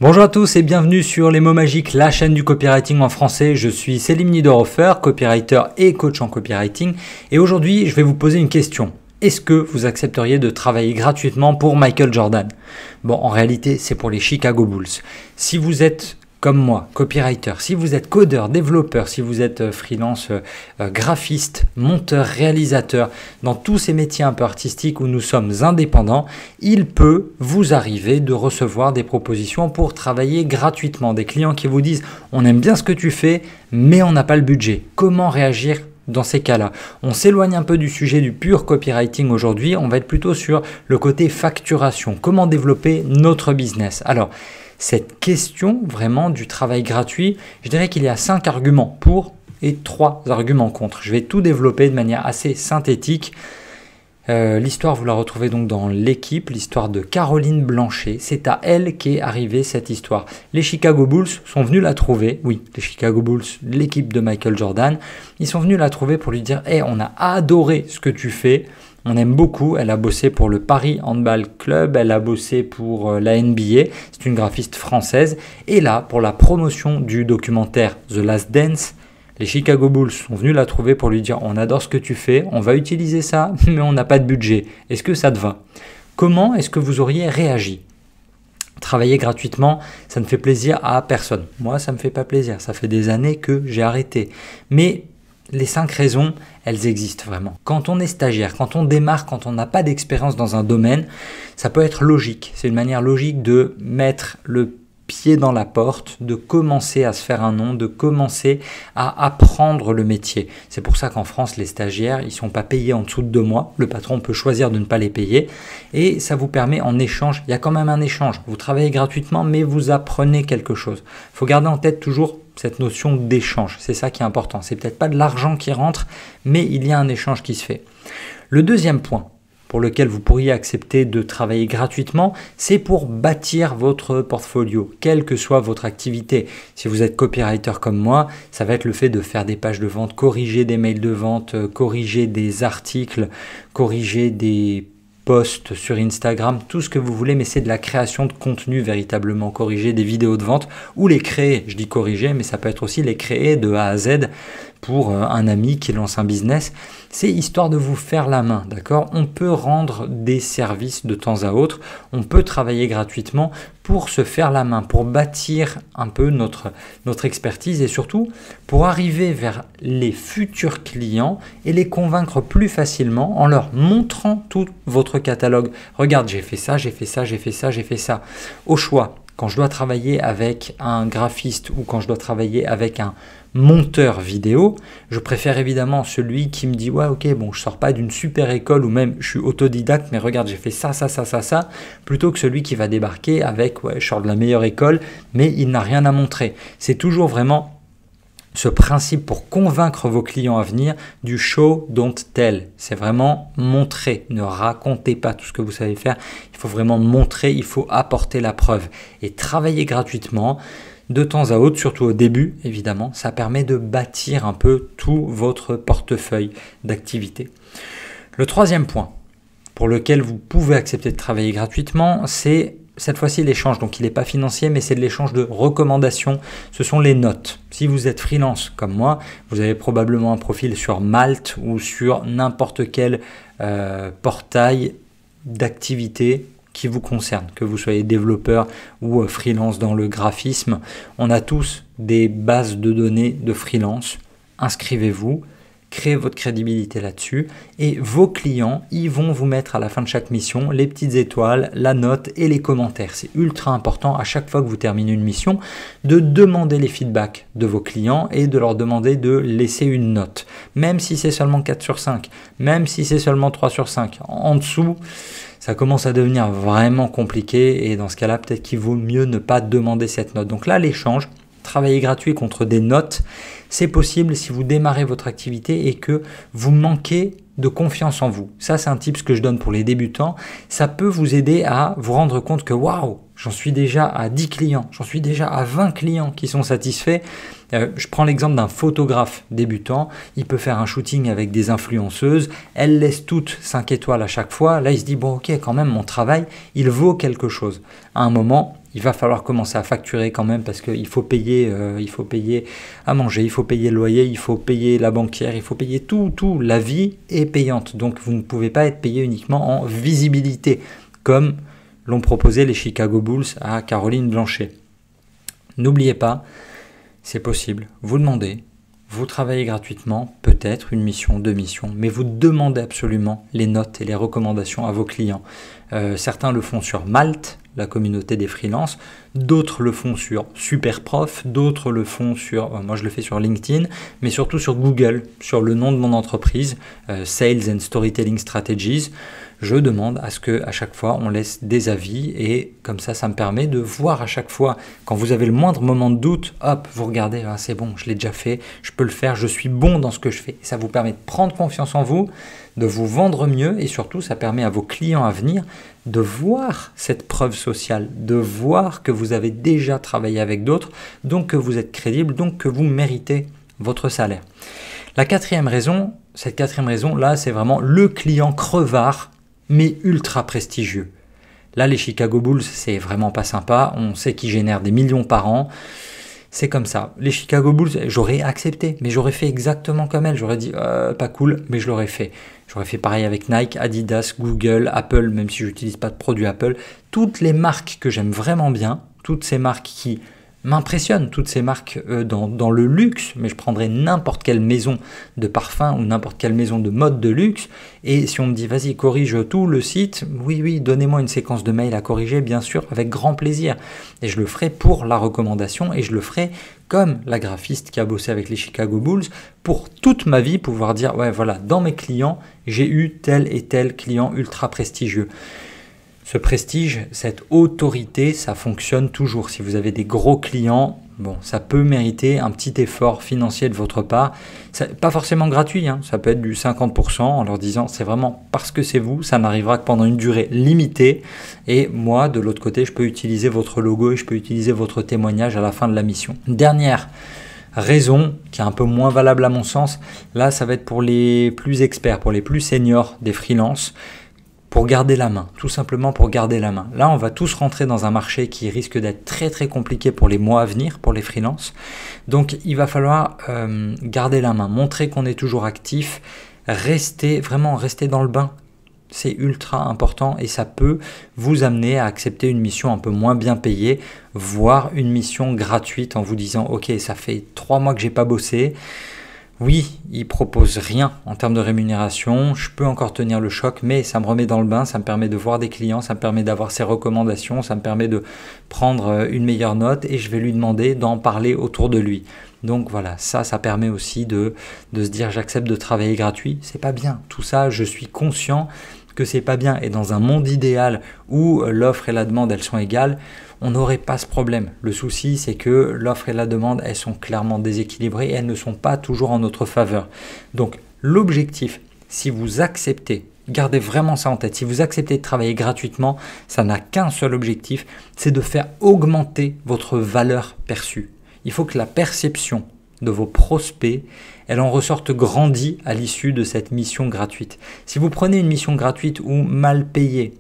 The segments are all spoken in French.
Bonjour à tous et bienvenue sur Les mots magiques, la chaîne du copywriting en français. Je suis Selim Niederhofer, copywriter et coach en copywriting. Et aujourd'hui, je vais vous poser une question. Est-ce que vous accepteriez de travailler gratuitement pour Michael Jordan? Bon, en réalité, c'est pour les Chicago Bulls. Si vous êtes comme moi, copywriter, si vous êtes codeur, développeur, si vous êtes freelance, graphiste, monteur, réalisateur, dans tous ces métiers un peu artistiques où nous sommes indépendants, il peut vous arriver de recevoir des propositions pour travailler gratuitement. Des clients qui vous disent « on aime bien ce que tu fais, mais on n'a pas le budget ». Comment réagir dans ces cas-là? On s'éloigne un peu du sujet du pur copywriting aujourd'hui, on va être plutôt sur le côté facturation. Comment développer notre business? Alors, cette question vraiment du travail gratuit, je dirais qu'il y a 5 arguments pour et 3 arguments contre. Je vais tout développer de manière assez synthétique. L'histoire, vous la retrouvez donc dans l'équipe, l'histoire de Caroline Blanchet. C'est à elle qu'est arrivée cette histoire. Les Chicago Bulls sont venus la trouver. Oui, les Chicago Bulls, l'équipe de Michael Jordan. Ils sont venus la trouver pour lui dire « Hey, on a adoré ce que tu fais. On aime beaucoup. » Elle a bossé pour le Paris Handball Club. Elle a bossé pour la NBA. C'est une graphiste française. Et là, pour la promotion du documentaire The Last Dance, les Chicago Bulls sont venus la trouver pour lui dire « On adore ce que tu fais, on va utiliser ça, mais on n'a pas de budget. Est-ce que ça te va ?» Comment est-ce que vous auriez réagi? Travailler gratuitement, ça ne fait plaisir à personne. Moi, ça ne me fait pas plaisir. Ça fait des années que j'ai arrêté. Mais les 5 raisons, elles existent vraiment. Quand on est stagiaire, quand on démarre, quand on n'a pas d'expérience dans un domaine, ça peut être logique. C'est une manière logique de mettre le pied dans la porte, de commencer à se faire un nom, de commencer à apprendre le métier. C'est pour ça qu'en France, les stagiaires, ils ne sont pas payés en dessous de 2 mois. Le patron peut choisir de ne pas les payer et ça vous permet en échange, il y a quand même un échange. Vous travaillez gratuitement, mais vous apprenez quelque chose. Il faut garder en tête toujours cette notion d'échange. C'est ça qui est important. C'est peut-être pas de l'argent qui rentre, mais il y a un échange qui se fait. Le deuxième point pour lequel vous pourriez accepter de travailler gratuitement, c'est pour bâtir votre portfolio, quelle que soit votre activité. Si vous êtes copywriter comme moi, ça va être le fait de faire des pages de vente, corriger des mails de vente, corriger des articles, corriger des posts sur Instagram, tout ce que vous voulez, mais c'est de la création de contenu véritablement, corriger des vidéos de vente ou les créer. Je dis corriger, mais ça peut être aussi les créer de A à Z pour un ami qui lance un business. C'est histoire de vous faire la main, d'accord? On peut rendre des services de temps à autre, on peut travailler gratuitement pour se faire la main, pour bâtir un peu notre expertise et surtout pour arriver vers les futurs clients et les convaincre plus facilement en leur montrant tout votre catalogue. Regarde, j'ai fait ça, j'ai fait ça, j'ai fait ça, j'ai fait ça. Au choix, quand je dois travailler avec un graphiste ou quand je dois travailler avec un monteur vidéo, je préfère évidemment celui qui me dit « Ouais, ok, bon, je sors pas d'une super école ou même je suis autodidacte, mais regarde, j'ai fait ça, ça, ça, ça, ça », plutôt que celui qui va débarquer avec « Ouais, je sors de la meilleure école, mais il n'a rien à montrer ». C'est toujours vraiment ce principe pour convaincre vos clients à venir du show don't tell. C'est vraiment montrer, ne racontez pas tout ce que vous savez faire. Il faut vraiment montrer, il faut apporter la preuve. Et travailler gratuitement, de temps à autre, surtout au début, évidemment, ça permet de bâtir un peu tout votre portefeuille d'activités. Le troisième point pour lequel vous pouvez accepter de travailler gratuitement, c'est cette fois-ci l'échange. Donc il n'est pas financier, mais c'est de l'échange de recommandations. Ce sont les notes. Si vous êtes freelance comme moi, vous avez probablement un profil sur Malte ou sur n'importe quel portail d'activité qui vous concerne, que vous soyez développeur ou freelance dans le graphisme. On a tous des bases de données de freelance. Inscrivez-vous, créez votre crédibilité là-dessus et vos clients, ils vont vous mettre à la fin de chaque mission les petites étoiles, la note et les commentaires. C'est ultra important à chaque fois que vous terminez une mission de demander les feedbacks de vos clients et de leur demander de laisser une note. Même si c'est seulement 4 sur 5, même si c'est seulement 3 sur 5. En dessous, ça commence à devenir vraiment compliqué et dans ce cas-là, peut-être qu'il vaut mieux ne pas demander cette note. Donc là, l'échange, travailler gratuit contre des notes, c'est possible si vous démarrez votre activité et que vous manquez de confiance en vous. Ça, c'est un tip que je donne pour les débutants. Ça peut vous aider à vous rendre compte que waouh, j'en suis déjà à 10 clients, j'en suis déjà à 20 clients qui sont satisfaits. Je prends l'exemple d'un photographe débutant. Il peut faire un shooting avec des influenceuses. Elles laissent toutes 5 étoiles à chaque fois. Là, il se dit, bon, ok, quand même, mon travail, il vaut quelque chose. À un moment, il va falloir commencer à facturer quand même parce qu'il faut payer à manger, il faut payer le loyer, il faut payer la banquière, il faut payer tout. La vie est payante. Donc vous ne pouvez pas être payé uniquement en visibilité, comme l'ont proposé les Chicago Bulls à Caroline Blanchet. N'oubliez pas, c'est possible. Vous demandez, vous travaillez gratuitement, peut-être une mission, 2 missions, mais vous demandez absolument les notes et les recommandations à vos clients. Certains le font sur Malte, la communauté des freelances, d'autres le font sur Superprof, d'autres le font sur, moi je le fais sur LinkedIn, mais surtout sur Google, sur le nom de mon entreprise, Sales and Storytelling Strategies. Je demande à ce qu'à chaque fois on laisse des avis et comme ça me permet de voir à chaque fois, quand vous avez le moindre moment de doute, hop, vous regardez, ah, c'est bon, je l'ai déjà fait, je peux le faire, je suis bon dans ce que je fais. Et ça vous permet de prendre confiance en vous, de vous vendre mieux et surtout ça permet à vos clients à venir de voir cette preuve sociale, de voir que vous avez déjà travaillé avec d'autres, donc que vous êtes crédible, donc que vous méritez votre salaire. La quatrième raison, cette quatrième raison là, c'est vraiment le client crevard mais ultra prestigieux. Là, les Chicago Bulls, c'est vraiment pas sympa. On sait qu'ils génèrent des millions par an. C'est comme ça. Les Chicago Bulls, j'aurais accepté, mais j'aurais fait exactement comme elles. J'aurais dit, pas cool, mais je l'aurais fait. J'aurais fait pareil avec Nike, Adidas, Google, Apple, même si je n'utilise pas de produits Apple. Toutes les marques que j'aime vraiment bien, toutes ces marques qui m'impressionnent, toutes ces marques dans le luxe, mais je prendrais n'importe quelle maison de parfum ou n'importe quelle maison de mode de luxe, et si on me dit vas-y corrige tout le site, oui donnez-moi une séquence de mails à corriger, bien sûr, avec grand plaisir, et je le ferai pour la recommandation, et je le ferai comme la graphiste qui a bossé avec les Chicago Bulls, pour toute ma vie pouvoir dire ouais voilà, dans mes clients, j'ai eu tel et tel client ultra prestigieux. Ce prestige, cette autorité, ça fonctionne toujours. Si vous avez des gros clients, bon, ça peut mériter un petit effort financier de votre part. Pas forcément gratuit, hein. Ça peut être du 50% en leur disant c'est vraiment parce que c'est vous, ça n'arrivera que pendant une durée limitée. Et moi, de l'autre côté, je peux utiliser votre logo et je peux utiliser votre témoignage à la fin de la mission. Dernière raison, qui est un peu moins valable à mon sens, là, ça va être pour les plus experts, pour les plus seniors des freelances. Pour garder la main, tout simplement pour garder la main. Là, on va tous rentrer dans un marché qui risque d'être très très compliqué pour les mois à venir, pour les freelances. Donc, il va falloir garder la main, montrer qu'on est toujours actif, rester dans le bain. C'est ultra important et ça peut vous amener à accepter une mission un peu moins bien payée, voire une mission gratuite en vous disant « Ok, ça fait 3 mois que j'ai pas bossé ». Oui, il ne propose rien en termes de rémunération, je peux encore tenir le choc, mais ça me remet dans le bain, ça me permet de voir des clients, ça me permet d'avoir ses recommandations, ça me permet de prendre une meilleure note et je vais lui demander d'en parler autour de lui. Donc voilà, ça permet aussi de se dire j'accepte de travailler gratuit, c'est pas bien. Tout ça, je suis conscient que c'est pas bien et dans un monde idéal où l'offre et la demande elles sont égales, on n'aurait pas ce problème. Le souci, c'est que l'offre et la demande, elles sont clairement déséquilibrées et elles ne sont pas toujours en notre faveur. Donc, l'objectif, si vous acceptez, gardez vraiment ça en tête, si vous acceptez de travailler gratuitement, ça n'a qu'un seul objectif, c'est de faire augmenter votre valeur perçue. Il faut que la perception de vos prospects, elle en ressorte grandie à l'issue de cette mission gratuite. Si vous prenez une mission gratuite ou mal payée,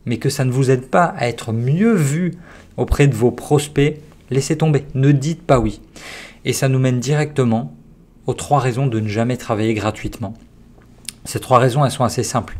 mais que ça ne vous aide pas à être mieux vu auprès de vos prospects, laissez tomber, ne dites pas oui. Et ça nous mène directement aux 3 raisons de ne jamais travailler gratuitement. Ces 3 raisons, elles sont assez simples.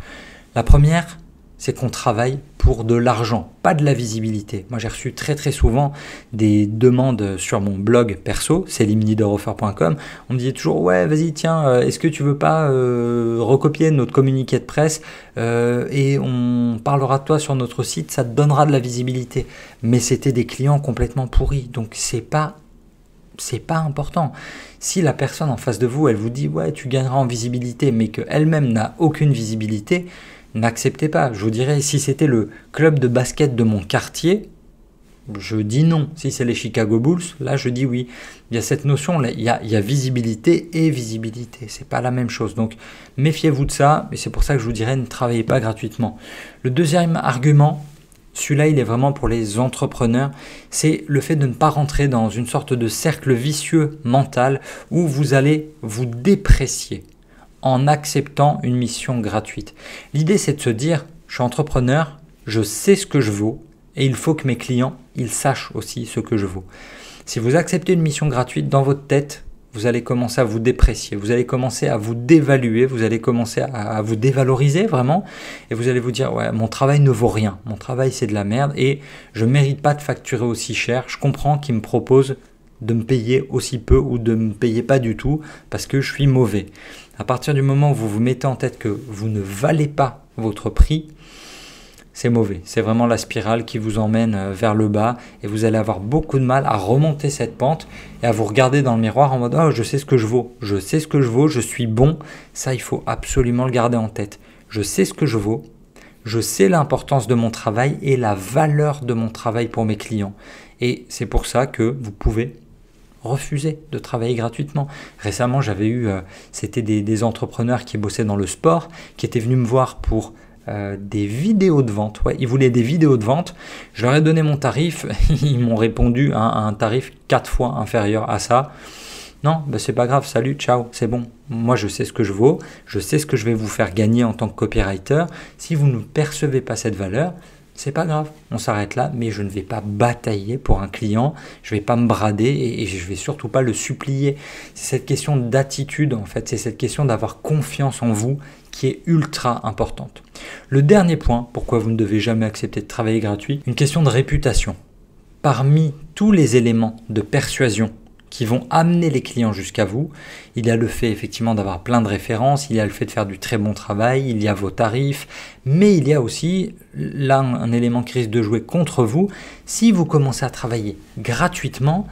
La première, c'est qu'on travaille pour de l'argent, pas de la visibilité. Moi, j'ai reçu très très souvent des demandes sur mon blog perso, selimnideroffer.com. On me disait toujours, ouais, vas-y, tiens, est-ce que tu veux pas recopier notre communiqué de presse et on parlera de toi sur notre site, ça te donnera de la visibilité. Mais c'était des clients complètement pourris, donc c'est pas important. Si la personne en face de vous, elle vous dit, ouais, tu gagneras en visibilité, mais qu'elle-même n'a aucune visibilité, n'acceptez pas. Je vous dirais, si c'était le club de basket de mon quartier, je dis non. Si c'est les Chicago Bulls, là je dis oui. Il y a cette notion, là, il y a visibilité et visibilité. C'est pas la même chose. Donc méfiez-vous de ça. Et c'est pour ça que je vous dirais, ne travaillez pas gratuitement. Le deuxième argument, celui-là il est vraiment pour les entrepreneurs, c'est le fait de ne pas rentrer dans une sorte de cercle vicieux mental où vous allez vous déprécier en acceptant une mission gratuite. L'idée, c'est de se dire, je suis entrepreneur, je sais ce que je vaux et il faut que mes clients, ils sachent aussi ce que je vaux. Si vous acceptez une mission gratuite dans votre tête, vous allez commencer à vous déprécier, vous allez commencer à vous dévaluer, vous allez commencer à vous dévaloriser vraiment et vous allez vous dire ouais, mon travail ne vaut rien, mon travail c'est de la merde et je ne mérite pas de facturer aussi cher. Je comprends qu'ils me proposent de me payer aussi peu ou de me payer pas du tout parce que je suis mauvais. À partir du moment où vous vous mettez en tête que vous ne valez pas votre prix, c'est mauvais. C'est vraiment la spirale qui vous emmène vers le bas et vous allez avoir beaucoup de mal à remonter cette pente et à vous regarder dans le miroir en mode « Oh, je sais ce que je vaux, je sais ce que je vaux, je suis bon ». Ça, il faut absolument le garder en tête. Je sais ce que je vaux, je sais l'importance de mon travail et la valeur de mon travail pour mes clients. Et c'est pour ça que vous pouvez refuser de travailler gratuitement. Récemment, j'avais eu, c'était des entrepreneurs qui bossaient dans le sport, qui étaient venus me voir pour des vidéos de vente. Ouais, ils voulaient des vidéos de vente. Je leur ai donné mon tarif. Ils m'ont répondu à un tarif 4 fois inférieur à ça. Non, ben c'est pas grave. Salut, ciao, c'est bon. Moi, je sais ce que je vaux. Je sais ce que je vais vous faire gagner en tant que copywriter. Si vous ne percevez pas cette valeur, c'est pas grave. On s'arrête là. Mais je ne vais pas batailler pour un client. Je ne vais pas me brader et je ne vais surtout pas le supplier. C'est cette question d'attitude, en fait. C'est cette question d'avoir confiance en vous qui est ultra importante. Le dernier point, pourquoi vous ne devez jamais accepter de travailler gratuit, une question de réputation. Parmi tous les éléments de persuasion qui vont amener les clients jusqu'à vous, il y a le fait effectivement d'avoir plein de références, il y a le fait de faire du très bon travail, il y a vos tarifs, mais il y a aussi là un élément qui risque de jouer contre vous. Si vous commencez à travailler gratuitement,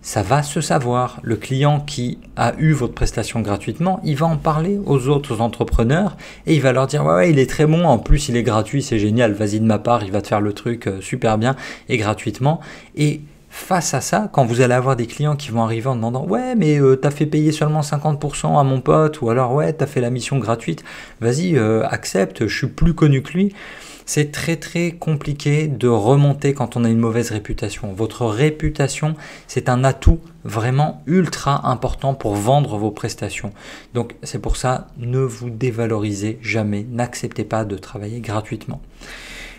ça va se savoir. Le client qui a eu votre prestation gratuitement, il va en parler aux autres entrepreneurs et il va leur dire ouais, il est très bon, en plus il est gratuit, c'est génial, vas-y de ma part, il va te faire le truc super bien et gratuitement. Et face à ça, quand vous allez avoir des clients qui vont arriver en demandant ouais mais t'as fait payer seulement 50% à mon pote, ou alors ouais t'as fait la mission gratuite, vas-y accepte, je suis plus connu que lui. C'est très très compliqué de remonter quand on a une mauvaise réputation. Votre réputation, c'est un atout vraiment ultra important pour vendre vos prestations. Donc c'est pour ça, ne vous dévalorisez jamais, n'acceptez pas de travailler gratuitement.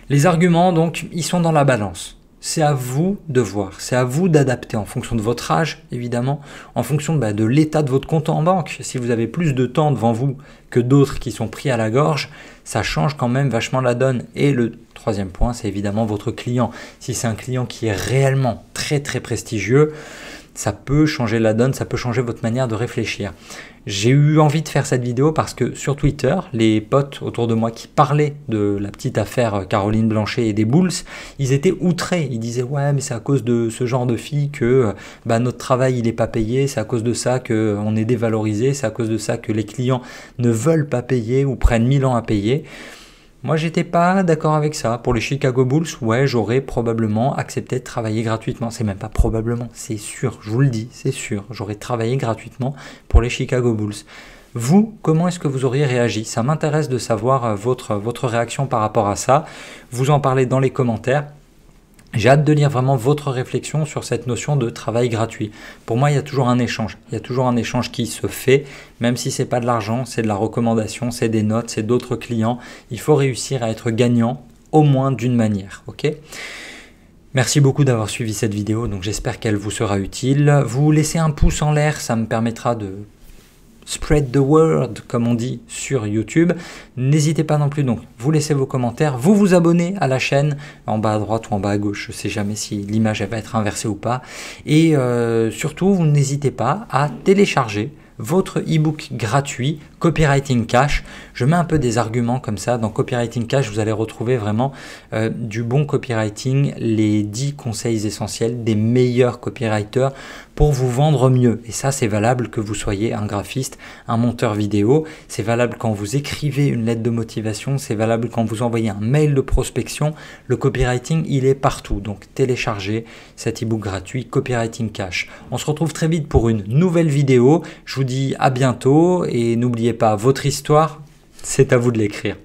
Les arguments, donc, ils sont dans la balance. C'est à vous de voir, c'est à vous d'adapter en fonction de votre âge, évidemment, en fonction de l'état de votre compte en banque. Si vous avez plus de temps devant vous que d'autres qui sont pris à la gorge, ça change quand même vachement la donne. Et le troisième point, c'est évidemment votre client. Si c'est un client qui est réellement très très prestigieux, ça peut changer la donne, ça peut changer votre manière de réfléchir. J'ai eu envie de faire cette vidéo parce que sur Twitter, les potes autour de moi qui parlaient de la petite affaire Caroline Blanchet et des Bulls, ils étaient outrés. Ils disaient ouais mais c'est à cause de ce genre de filles que notre travail il n'est pas payé, c'est à cause de ça qu'on est dévalorisé, c'est à cause de ça que les clients ne veulent pas payer ou prennent 1000 ans à payer. Moi, j'étais pas d'accord avec ça. Pour les Chicago Bulls, ouais, j'aurais probablement accepté de travailler gratuitement. C'est même pas probablement, c'est sûr, je vous le dis, c'est sûr. J'aurais travaillé gratuitement pour les Chicago Bulls. Vous, comment est-ce que vous auriez réagi? Ça m'intéresse de savoir votre réaction par rapport à ça. Vous en parlez dans les commentaires. J'ai hâte de lire vraiment votre réflexion sur cette notion de travail gratuit. Pour moi, il y a toujours un échange. Il y a toujours un échange qui se fait, même si ce n'est pas de l'argent, c'est de la recommandation, c'est des notes, c'est d'autres clients. Il faut réussir à être gagnant au moins d'une manière. Ok ? Merci beaucoup d'avoir suivi cette vidéo, donc j'espère qu'elle vous sera utile. Vous laissez un pouce en l'air, ça me permettra de spread the word, comme on dit sur YouTube. N'hésitez pas non plus, donc vous laissez vos commentaires, vous vous abonnez à la chaîne en bas à droite ou en bas à gauche, je ne sais jamais si l'image va être inversée ou pas. Et surtout, vous n'hésitez pas à télécharger votre e-book gratuit Copywriting Cash. Je mets un peu des arguments comme ça. Dans Copywriting Cash, vous allez retrouver vraiment du bon copywriting, les 10 conseils essentiels des meilleurs copywriters pour vous vendre mieux. Et ça, c'est valable que vous soyez un graphiste, un monteur vidéo. C'est valable quand vous écrivez une lettre de motivation. C'est valable quand vous envoyez un mail de prospection. Le copywriting, il est partout. Donc, téléchargez cet e-book gratuit Copywriting Cash. On se retrouve très vite pour une nouvelle vidéo. Je vous dis à bientôt et n'oubliez pas, votre histoire, c'est à vous de l'écrire.